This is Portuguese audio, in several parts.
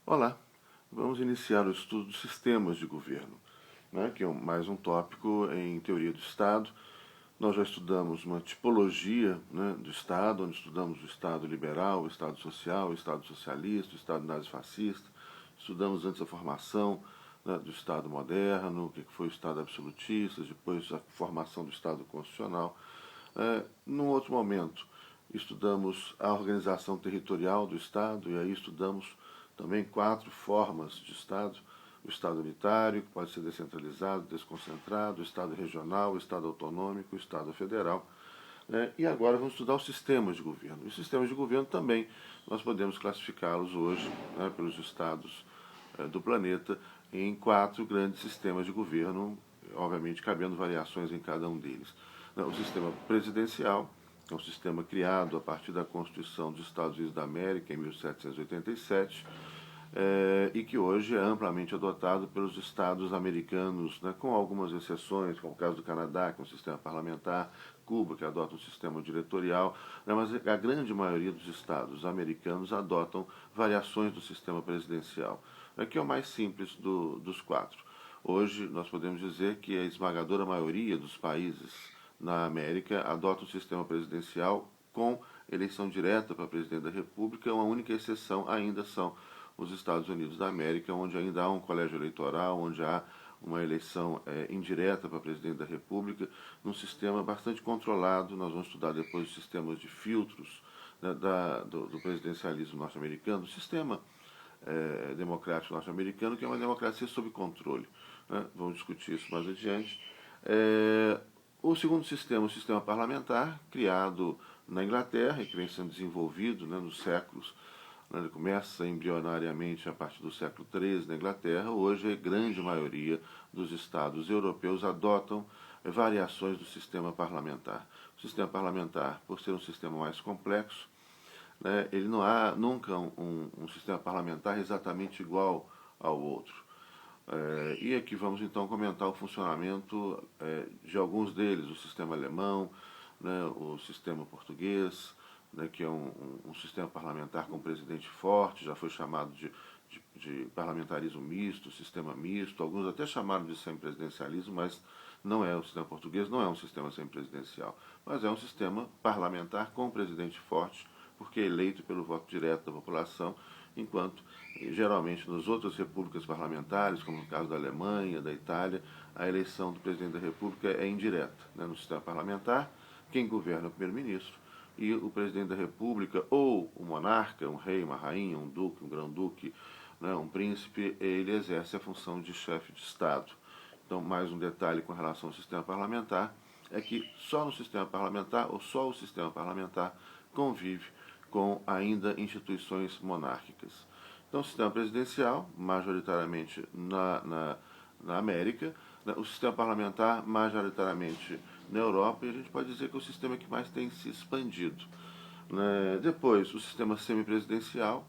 Olá, vamos iniciar o estudo dos sistemas de governo, né, que é mais um tópico em teoria do Estado. Nós já estudamos uma tipologia, né, do Estado, onde estudamos o Estado liberal, o Estado social, o Estado socialista, o Estado nazifascista. Estudamos antes a formação, né, do Estado moderno, o que foi o Estado absolutista, depois a formação do Estado constitucional. Num outro momento, estudamos a organização territorial do Estado, e aí estudamos também 4 formas de Estado: o Estado unitário, que pode ser descentralizado, desconcentrado, o Estado regional, o Estado autonômico, o Estado federal. E agora vamos estudar os sistemas de governo. Os sistemas de governo também nós podemos classificá-los hoje, né, pelos estados do planeta em 4 grandes sistemas de governo, obviamente cabendo variações em cada um deles. O sistema presidencial é um sistema criado a partir da Constituição dos Estados Unidos da América, em 1787, e que hoje é amplamente adotado pelos estados americanos, né, com algumas exceções, como o caso do Canadá, que é um sistema parlamentar, Cuba, que adota um sistema diretorial, né, mas a grande maioria dos estados americanos adotam variações do sistema presidencial, que é o mais simples dos 4. Hoje nós podemos dizer que a esmagadora maioria dos países na América adota um sistema presidencial com eleição direta para presidente da República. Uma única exceção ainda são os Estados Unidos da América, onde ainda há um colégio eleitoral, onde há uma eleição indireta para presidente da República, num sistema bastante controlado. Nós vamos estudar depois os sistemas de filtros, né, do presidencialismo norte-americano, do sistema democrático norte-americano, que é uma democracia sob controle. Né? Vamos discutir isso mais adiante. O segundo sistema, o sistema parlamentar, criado na Inglaterra e que vem sendo desenvolvido, né, nos séculos, né, ele começa embrionariamente a partir do século XIII na Inglaterra. Hoje a grande maioria dos estados europeus adotam variações do sistema parlamentar. O sistema parlamentar, por ser um sistema mais complexo, né, ele não há nunca um sistema parlamentar exatamente igual ao outro. E aqui vamos então comentar o funcionamento de alguns deles: o sistema alemão, né, o sistema português, né, que é um sistema parlamentar com presidente forte, já foi chamado de parlamentarismo misto, sistema misto, alguns até chamaram de semipresidencialismo, mas não é o sistema português, não é um sistema semipresidencial, mas é um sistema parlamentar com presidente forte, porque é eleito pelo voto direto da população, enquanto geralmente nas outras repúblicas parlamentares, como no caso da Alemanha, da Itália, a eleição do presidente da República é indireta. Né? No sistema parlamentar, quem governa é o primeiro-ministro, e o presidente da República, ou o monarca, um rei, uma rainha, um duque, um grão-duque, né, um príncipe, ele exerce a função de chefe de Estado. Então, mais um detalhe com relação ao sistema parlamentar é que só no sistema parlamentar, ou só o sistema parlamentar, convive com ainda instituições monárquicas. Então, o sistema presidencial, majoritariamente na América, né, o sistema parlamentar, majoritariamente na Europa, e a gente pode dizer que é o sistema que mais tem se expandido. Né? Depois, o sistema semipresidencial,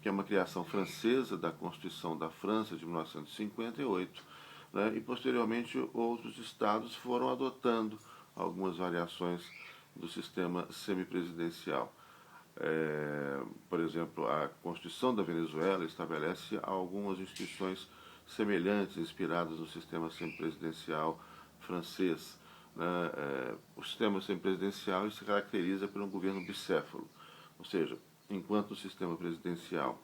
que é uma criação francesa da Constituição da França de 1958, né? E posteriormente outros estados foram adotando algumas variações do sistema semipresidencial. Por exemplo, a Constituição da Venezuela estabelece algumas instituições semelhantes, inspiradas no sistema semipresidencial francês. Né? O sistema semipresidencial se caracteriza por um governo bicéfalo, ou seja, enquanto o sistema presidencial,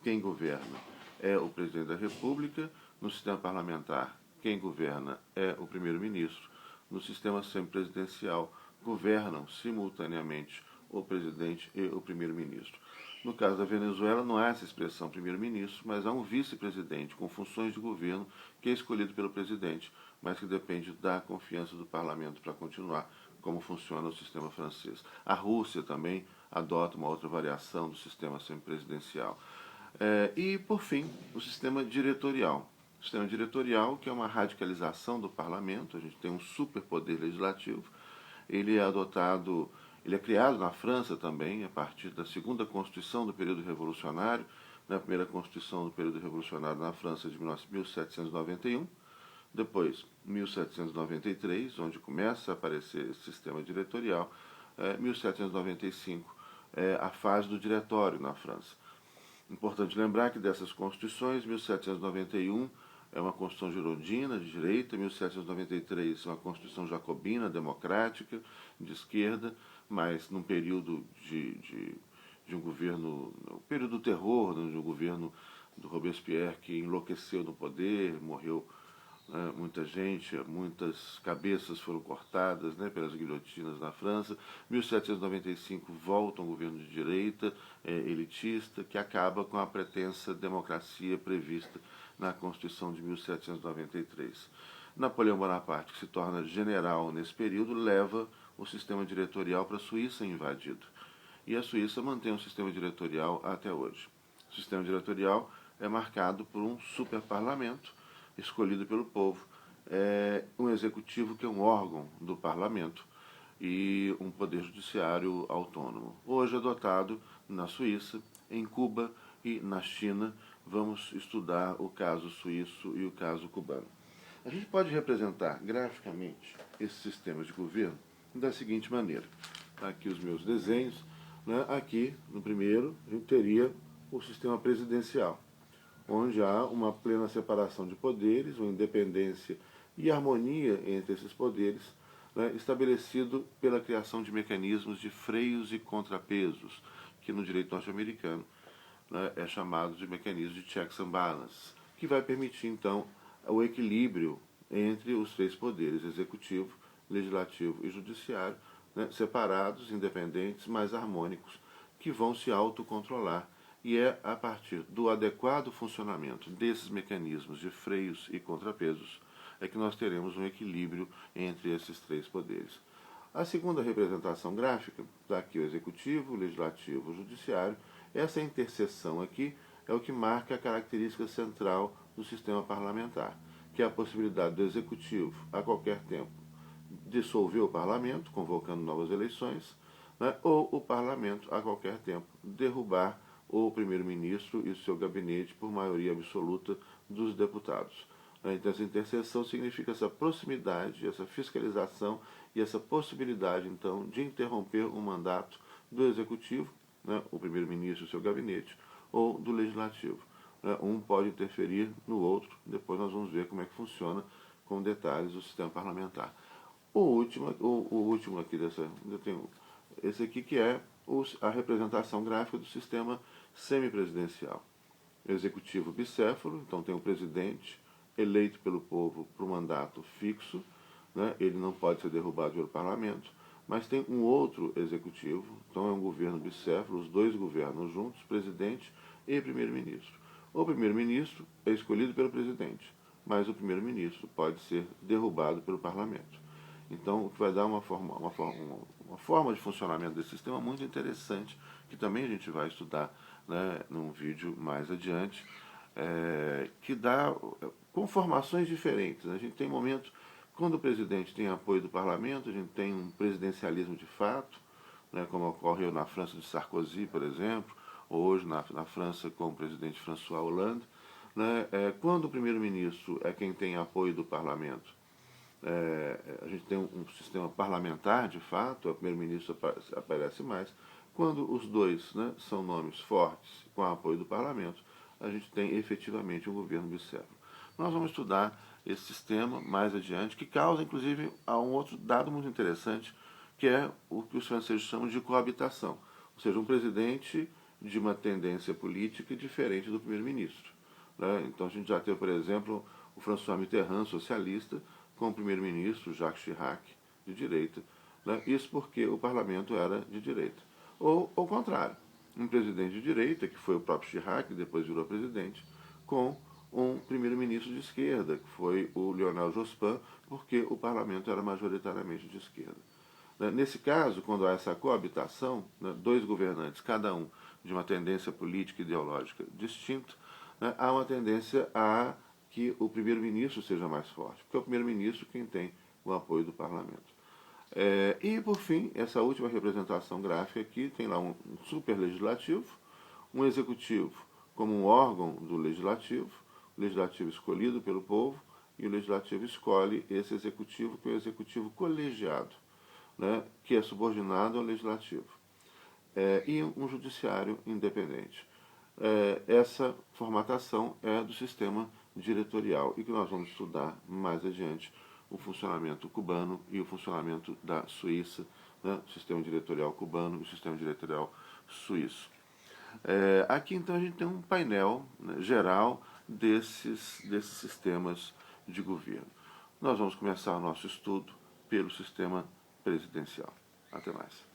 quem governa é o presidente da República; no sistema parlamentar, quem governa é o primeiro-ministro; no sistema semipresidencial, governam simultaneamente o presidente e o primeiro-ministro. No caso da Venezuela, não há essa expressão primeiro-ministro, mas há um vice-presidente com funções de governo que é escolhido pelo presidente, mas que depende da confiança do parlamento para continuar, como funciona o sistema francês. A Rússia também adota uma outra variação do sistema semipresidencial. E, por fim, o sistema diretorial. O sistema diretorial, que é uma radicalização do parlamento. A gente tem um superpoder legislativo. Ele é adotado, ele é criado na França também, a partir da segunda Constituição do período revolucionário, na primeira Constituição do período revolucionário na França de 1791, depois 1793, onde começa a aparecer esse sistema diretorial, 1795 é a fase do diretório na França. Importante lembrar que dessas constituições, 1791 é uma Constituição girondina, de direita, 1793 é uma Constituição jacobina, democrática, de esquerda, mas num período de um governo, o período do terror, né, de um governo do Robespierre que enlouqueceu no poder, morreu, né, muita gente, muitas cabeças foram cortadas, né, pelas guilhotinas na França. 1795 volta um governo de direita, elitista, que acaba com a pretensa democracia prevista na Constituição de 1793. Napoleão Bonaparte, que se torna general nesse período, leva o sistema diretorial para a Suíça invadido. E a Suíça mantém um sistema diretorial até hoje. O sistema diretorial é marcado por um superparlamento escolhido pelo povo, um executivo que é um órgão do parlamento e um poder judiciário autônomo. Hoje adotado na Suíça, em Cuba e na China. Vamos estudar o caso suíço e o caso cubano. A gente pode representar graficamente esses sistemas de governo da seguinte maneira. Aqui os meus desenhos. Né? Aqui, no primeiro, a gente teria o sistema presidencial, onde há uma plena separação de poderes, uma independência e harmonia entre esses poderes, né, estabelecido pela criação de mecanismos de freios e contrapesos, que no direito norte-americano, né, é chamado de mecanismo de checks and balances, que vai permitir, então, o equilíbrio entre os três poderes, executivo, legislativo e judiciário, né, separados, independentes, mas harmônicos, que vão se autocontrolar. E é a partir do adequado funcionamento desses mecanismos de freios e contrapesos é que nós teremos um equilíbrio entre esses três poderes. A segunda representação gráfica, está aqui o executivo, o legislativo, o judiciário. Essa interseção aqui é o que marca a característica central do sistema parlamentar, que é a possibilidade do executivo, a qualquer tempo, dissolver o parlamento, convocando novas eleições, né, ou o parlamento, a qualquer tempo, derrubar o primeiro-ministro e o seu gabinete por maioria absoluta dos deputados. Então, essa interseção significa essa proximidade, essa fiscalização e essa possibilidade, então, de interromper o mandato do executivo, né, o primeiro-ministro e o seu gabinete, ou do legislativo. Um pode interferir no outro, depois nós vamos ver como é que funciona com detalhes o sistema parlamentar. O último aqui dessa, eu tenho esse aqui que é a representação gráfica do sistema semipresidencial. Executivo bicéfalo, então tem o presidente eleito pelo povo para um mandato fixo, né? Ele não pode ser derrubado pelo parlamento, mas tem um outro executivo, então é um governo bicéfalo, os dois governam juntos, presidente e primeiro-ministro. O primeiro-ministro é escolhido pelo presidente, mas o primeiro-ministro pode ser derrubado pelo parlamento. Então, o que vai dar uma forma de funcionamento desse sistema muito interessante, que também a gente vai estudar, né, num vídeo mais adiante, que dá com formações diferentes. A gente tem momentos, quando o presidente tem apoio do parlamento, a gente tem um presidencialismo de fato, né, como ocorreu na França de Sarkozy, por exemplo, ou hoje na França com o presidente François Hollande. Né, quando o primeiro-ministro é quem tem apoio do parlamento, a gente tem um sistema parlamentar, de fato, o primeiro-ministro aparece mais. Quando os dois, né, são nomes fortes, com apoio do parlamento, a gente tem efetivamente um governo bicéfalo. Nós vamos estudar esse sistema mais adiante, que causa, inclusive, a um outro dado muito interessante, que é o que os franceses chamam de coabitação. Ou seja, um presidente de uma tendência política diferente do primeiro-ministro. Né? Então a gente já teve, por exemplo, o François Mitterrand, socialista, com o primeiro-ministro Jacques Chirac, de direita. Né? Isso porque o parlamento era de direita. Ou, ao contrário, um presidente de direita, que foi o próprio Chirac, que depois virou presidente, com um primeiro-ministro de esquerda, que foi o Lionel Jospin, porque o parlamento era majoritariamente de esquerda. Nesse caso, quando há essa coabitação, dois governantes, cada um de uma tendência política e ideológica distinta, há uma tendência a que o primeiro-ministro seja mais forte, porque é o primeiro-ministro quem tem o apoio do parlamento. E, por fim, essa última representação gráfica aqui tem lá um superlegislativo, um executivo como um órgão do legislativo, o legislativo escolhido pelo povo, e o legislativo escolhe esse executivo, que é o executivo colegiado, né, que é subordinado ao legislativo. E um judiciário independente. essa formatação é do sistema diretorial e que nós vamos estudar mais adiante o funcionamento cubano e o funcionamento da Suíça, né? O sistema diretorial cubano e o sistema diretorial suíço. Aqui então a gente tem um painel, né, geral desses sistemas de governo. Nós vamos começar o nosso estudo pelo sistema presidencial. Até mais.